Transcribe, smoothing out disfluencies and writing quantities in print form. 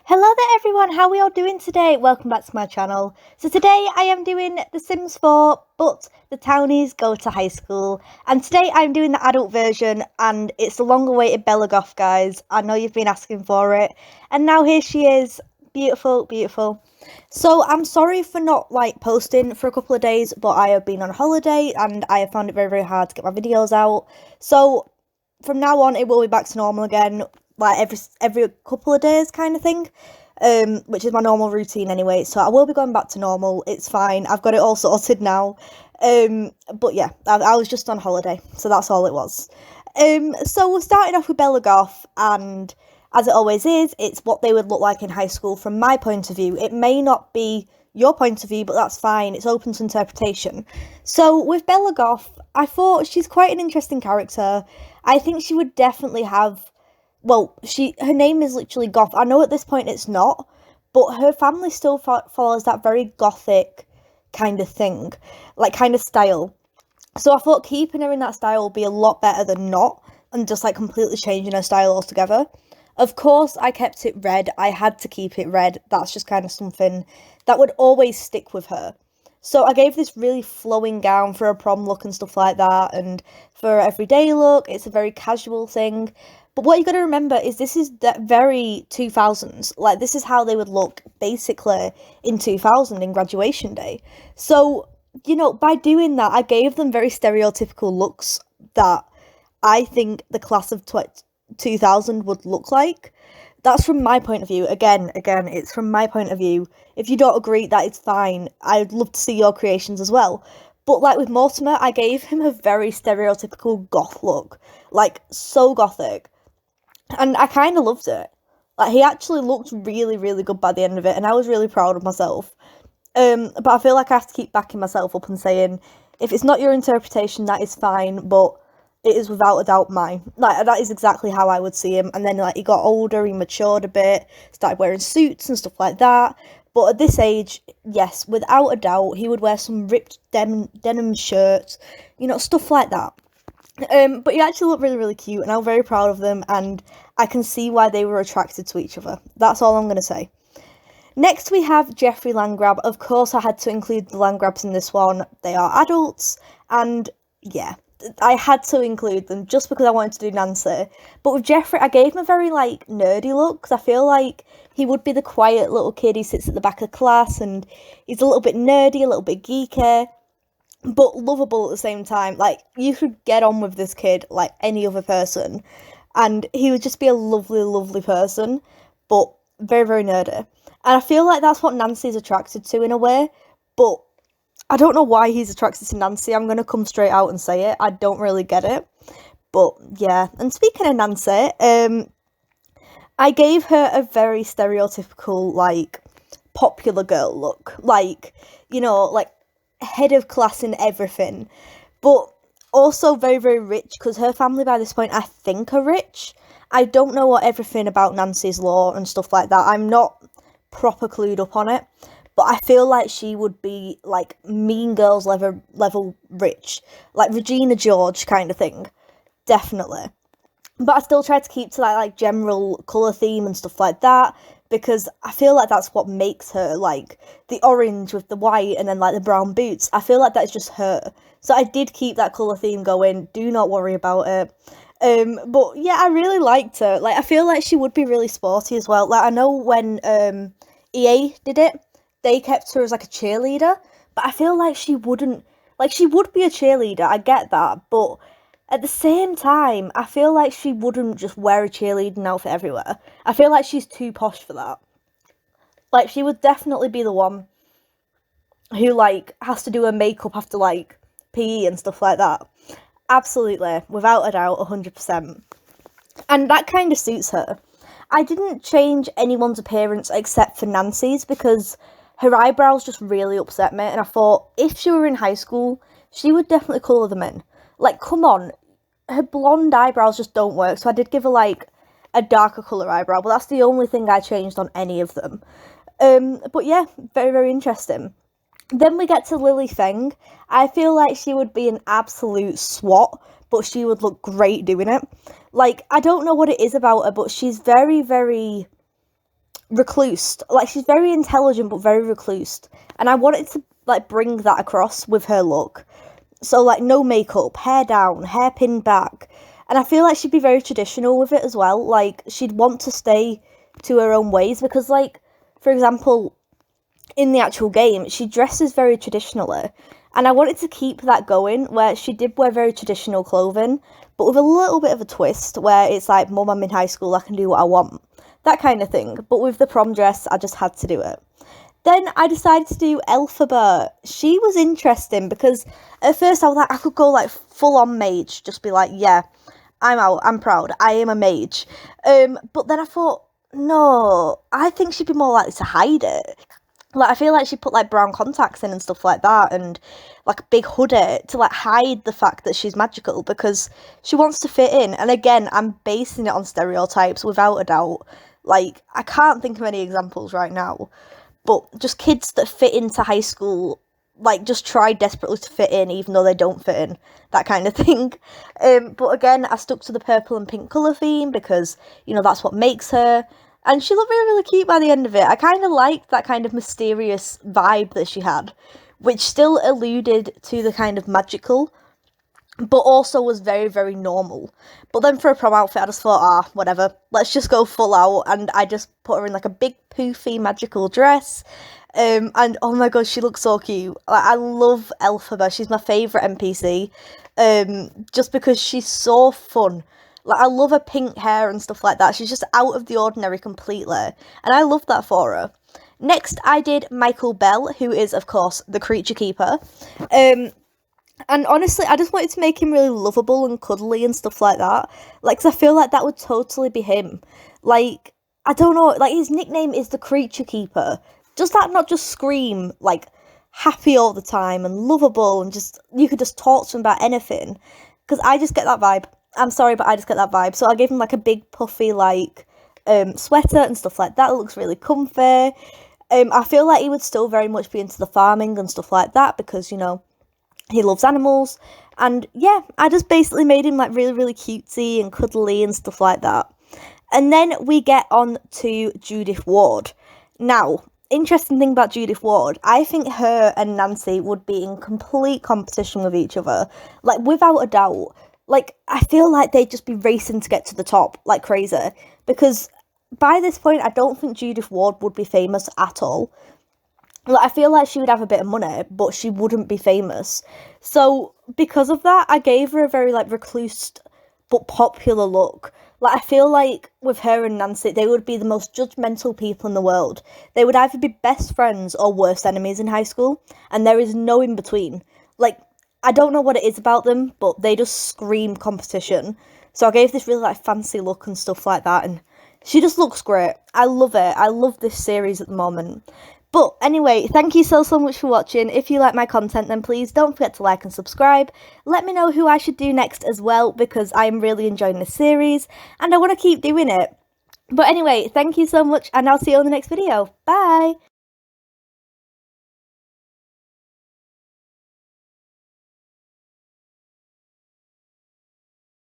Hello there everyone, how are we all doing today? Welcome back to my channel. So today I am doing The Sims 4, but the townies go to high school. And today I'm doing the adult version, and it's the long awaited Bella Goth, guys. I know you've been asking for it. And now here she is. Beautiful, beautiful. So I'm sorry for not posting for a couple of days, but I have been on holiday and I have found it very, very hard to get my videos out. So from now on it will be back to normal again, like every couple of days kind of thing, which is my normal routine anyway. So I will be going back to normal. It's fine. I've got it all sorted now. But yeah, I was just on holiday, so that's all it was. So we're starting off with Bella Goth, and as it always is, it's what they would look like in high school from my point of view. It may not be your point of view, but that's fine. It's open to interpretation. So with Bella Goth, I thought she's quite an interesting character. I think she would definitely have, well, her name is literally Goth. I know at this point it's not, but her family still follows that very gothic kind of thing, like kind of style. So I thought keeping her in that style would be a lot better than not, and just like completely changing her style altogether. Of course, I kept it red. I had to keep it red. That's just kind of something that would always stick with her. So I gave this really flowing gown for a prom look and stuff like that, and for an everyday look, it's a very casual thing. But what you got to remember is this is that very 2000s. Like, this is how they would look basically in 2000 in graduation day. So, you know, by doing that, I gave them very stereotypical looks that I think the class of 2000 would look like. That's from my point of view. Again, it's from my point of view. If you don't agree, that is fine. I'd love to see your creations as well. But like with Mortimer, I gave him a very stereotypical goth look. Like, so gothic. And I kind of loved it. Like, he actually looked really, really good by the end of it, and I was really proud of myself. But I feel like I have to keep backing myself up and saying, if it's not your interpretation, that is fine, but it is without a doubt mine. Like, that is exactly how I would see him. And then, like, he got older, he matured a bit, started wearing suits and stuff like that. But at this age, yes, without a doubt, he would wear some ripped denim shirts, you know, stuff like that. But he actually looked really, really cute, and I'm very proud of them, and I can see why they were attracted to each other. That's all I'm going to say. Next, we have Jeffrey Landgrab. Of course, I had to include the Landgrabs in this one. They are adults, and yeah, I had to include them just because I wanted to do Nancy. But with Jeffrey, I gave him a very, like, nerdy look, because I feel like he would be the quiet little kid who sits at the back of the class, and he's a little bit nerdy, a little bit geeky, but lovable at the same time. Like, you could get on with this kid like any other person, and he would just be a lovely, lovely person, but very, very nerdy. And I feel like that's what Nancy's attracted to in a way, but I don't know why he's attracted to Nancy. I'm going to come straight out and say it. I don't really get it. But yeah, and speaking of Nancy, I gave her a very stereotypical, like, popular girl look. Like, you know, like, head of class in everything, but also very, very rich, because her family by this point I think are rich. I don't know what everything about Nancy's law and stuff like that. I'm not proper clued up on it, but I feel like she would be like Mean Girls level rich, like Regina George kind of thing, definitely. But I still tried to keep to that like general colour theme and stuff like that, because I feel like that's what makes her, like, the orange with the white and then, like, the brown boots. I feel like that's just her. So I did keep that colour theme going. Do not worry about it. But, yeah, I really liked her. Like, I feel like she would be really sporty as well. Like, I know when EA did it, they kept her as, like, a cheerleader. But I feel like she wouldn't... Like, she would be a cheerleader, I get that, but at the same time, I feel like she wouldn't just wear a cheerleading outfit everywhere. I feel like she's too posh for that. Like, she would definitely be the one who, like, has to do her makeup after, like, PE and stuff like that. Absolutely, without a doubt, 100%. And that kind of suits her. I didn't change anyone's appearance except for Nancy's, because her eyebrows just really upset me, and I thought, if she were in high school, she would definitely colour them in. Like, come on, her blonde eyebrows just don't work, so I did give her, like, a darker colour eyebrow, but that's the only thing I changed on any of them. But yeah, very, very interesting. Then we get to Lily Feng. I feel like she would be an absolute swat, but she would look great doing it. Like, I don't know what it is about her, but she's very, very reclused. Like, she's very intelligent but very reclused, and I wanted to like bring that across with her look. So like no makeup, hair down, hair pinned back, and I feel like she'd be very traditional with it as well. Like, she'd want to stay to her own ways because, like, for example, in the actual game, she dresses very traditionally, and I wanted to keep that going where she did wear very traditional clothing, but with a little bit of a twist where it's like, Mum, I'm in high school, I can do what I want, that kind of thing. But with the prom dress, I just had to do it. Then I decided to do Elphaba. She was interesting because at first I was like, I could go like full on mage, just be like, yeah, I'm out, I'm proud, I am a mage. But then I thought, no, I think she'd be more likely to hide it. Like, I feel like she put like brown contacts in and stuff like that, and like a big hoodie to like hide the fact that she's magical because she wants to fit in. And again, I'm basing it on stereotypes without a doubt. Like, I can't think of any examples right now, but just kids that fit into high school, like, just try desperately to fit in even though they don't fit in, that kind of thing. But again, I stuck to the purple and pink colour theme because, you know, that's what makes her. And she looked really, really cute by the end of it. I kind of liked that kind of mysterious vibe that she had, which still alluded to the kind of magical, but also was very, very normal. But then for a prom outfit, I just thought, whatever, let's just go full out. And I just put her in like a big poofy magical dress. And oh my god, she looks so cute. Like, I love Elphaba. She's my favourite NPC. Just because she's so fun. Like, I love her pink hair and stuff like that. She's just out of the ordinary completely. And I love that for her. Next, I did Michael Bell, who is, of course, the creature keeper. And honestly, I just wanted to make him really lovable and cuddly and stuff like that. Like, 'cause I feel like that would totally be him. Like, I don't know, like, his nickname is the creature keeper. Does that not just scream, like, happy all the time and lovable and just, you could just talk to him about anything? Because I just get that vibe. I'm sorry, but I just get that vibe. So I gave him like a big puffy like sweater and stuff like that. It looks really comfy. I feel like he would still very much be into the farming and stuff like that because, you know, he loves animals. And yeah, I just basically made him like really, really cutesy and cuddly and stuff like that. And then we get on to Judith Ward. Now, interesting thing about Judith Ward, I think her and Nancy would be in complete competition with each other. Like, without a doubt. Like, I feel like they'd just be racing to get to the top like crazy, because by this point, I don't think Judith Ward would be famous at all. Like, I feel like she would have a bit of money, but she wouldn't be famous. So, because of that, I gave her a very, like, recluse but popular look. Like, I feel like with her and Nancy, they would be the most judgmental people in the world. They would either be best friends or worst enemies in high school, and there is no in between. Like, I don't know what it is about them, but they just scream competition. So I gave this really like fancy look and stuff like that, and she just looks great. I love it. I love this series at the moment. But anyway, thank you so much for watching. If you like my content, then please don't forget to like and subscribe. Let me know who I should do next as well, because I'm really enjoying this series and I want to keep doing it. But anyway, thank you so much, and I'll see you on the next video. Bye!